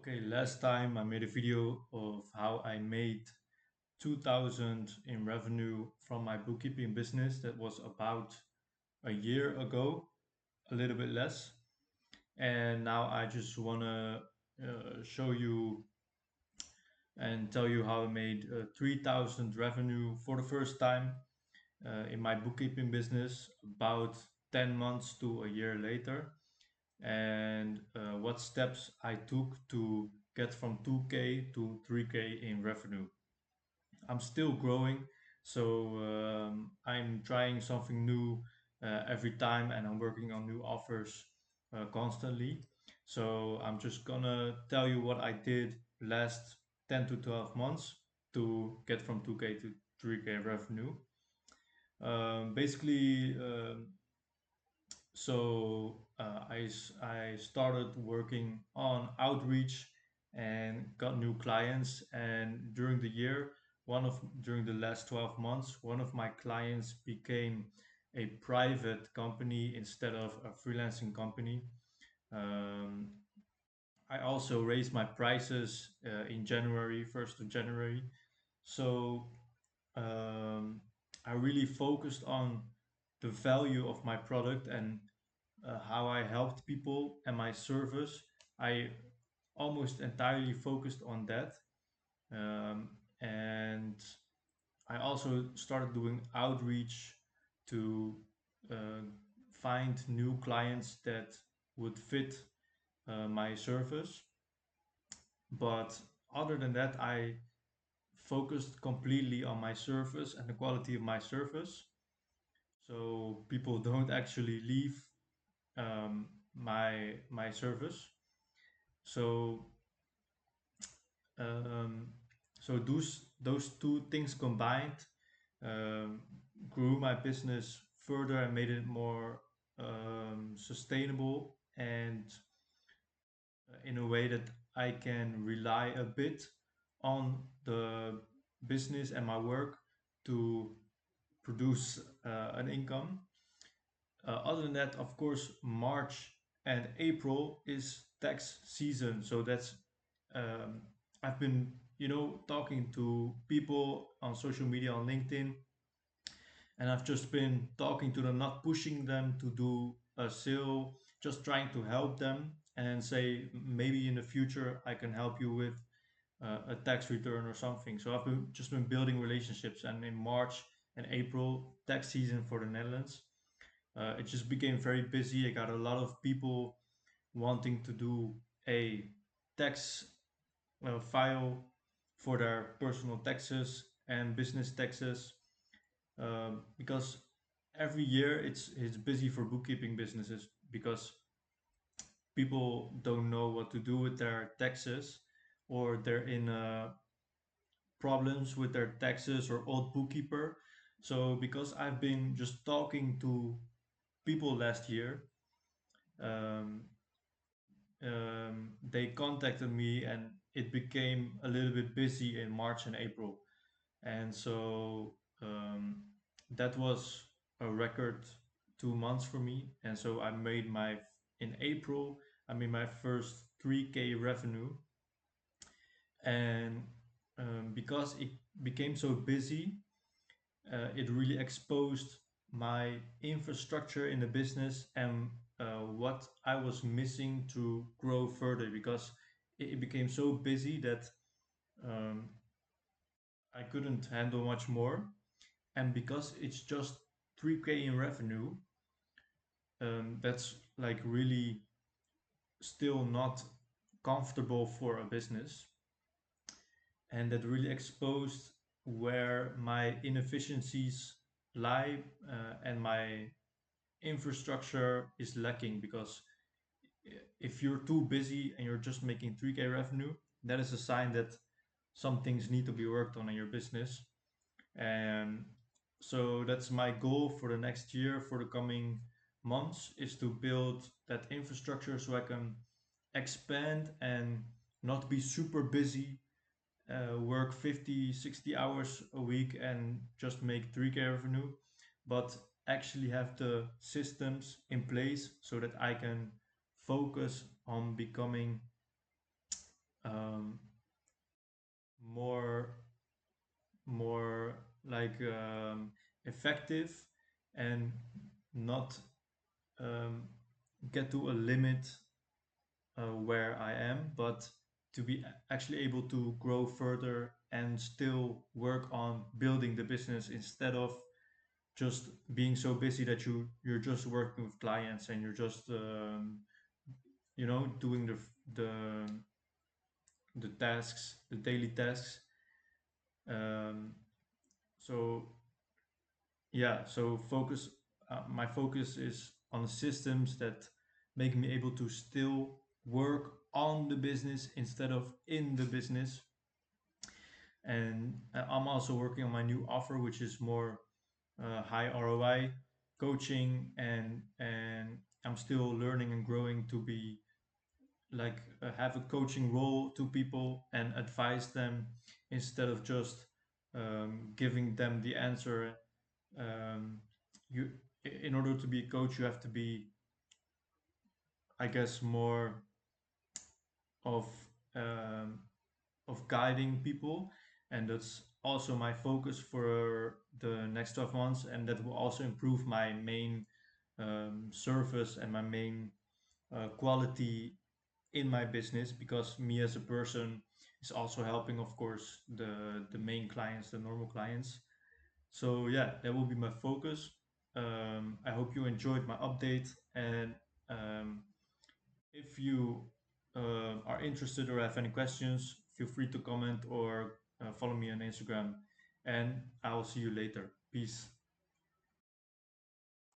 Okay, last time I made a video of how I made 2000 in revenue from my bookkeeping business. That was about a year ago, a little bit less. And now I just want to show you and tell you how I made 3000 revenue for the first time in my bookkeeping business about 10 months to a year later. And what steps I took to get from 2K to 3K in revenue. I'm still growing, so I'm trying something new every time, and I'm working on new offers constantly. So I'm just gonna tell you what I did last 10 to 12 months to get from 2K to 3K revenue. Basically, I started working on outreach and got new clients. And during the year, during the last 12 months, one of my clients became a private company instead of a freelancing company. Um, I also raised my prices in January, 1st of January. So um, I really focused on the value of my product and how I helped people and my service. I almost entirely focused on that. And I also started doing outreach to uh, find new clients that would fit my service. But other than that, I focused completely on my service and the quality of my service. So people don't actually leave my service. So um, those two things combined grew my business further and made it more sustainable and in a way that I can rely a bit on the business and my work to produce an income. Other than that, of course, March and April is tax season. So that's I've been talking to people on social media on LinkedIn, and I've just been talking to them, not pushing them to do a sale, just trying to help them and say maybe in the future I can help you with a tax return or something. So just been building relationships, and in March and April, tax season for the Netherlands, it just became very busy. I got a lot of people wanting to do a tax file for their personal taxes and business taxes because every year it's busy for bookkeeping businesses because people don't know what to do with their taxes, or they're in problems with their taxes or old bookkeeper. So because I've been just talking to people last year, um, they contacted me and it became a little bit busy in March and April. And so that was a record 2 months for me. And so in April, I made my first 3K revenue. And because it became so busy, it really exposed my infrastructure in the business and what I was missing to grow further, because it became so busy that um, I couldn't handle much more. And because it's just 3K in revenue, that's like really still not comfortable for a business. And that really exposed where my inefficiencies lie, and my infrastructure is lacking. Because if you're too busy and you're just making 3K revenue, that is a sign that some things need to be worked on in your business. And so that's my goal for the next year, for the coming months, is to build that infrastructure so I can expand and not be super busy, work 50, 60 hours a week and just make 3K revenue, but actually have the systems in place so that I can focus on becoming um, more more like effective and not um, get to a limit where I am, but to be actually able to grow further and still work on building the business instead of just being so busy that you're just working with clients and you're just doing the the tasks, the daily tasks. Um, so yeah, so focus. My focus is on systems that make me able to still work on the business instead of in the business. And I'm also working on my new offer, which is more high ROI coaching, and I'm still learning and growing to be like have a coaching role to people and advise them instead of just giving them the answer. um, you in order to be a coach you have to be, I guess, more of um, guiding people, and that's also my focus for the next 12 months, and that will also improve my main service and my main quality in my business, because me as a person is also helping, of course, the main clients, the normal clients. So yeah, that will be my focus. I hope you enjoyed my update, and um, if you are interested or have any questions, feel free to comment or follow me on Instagram. And I will see you later. Peace.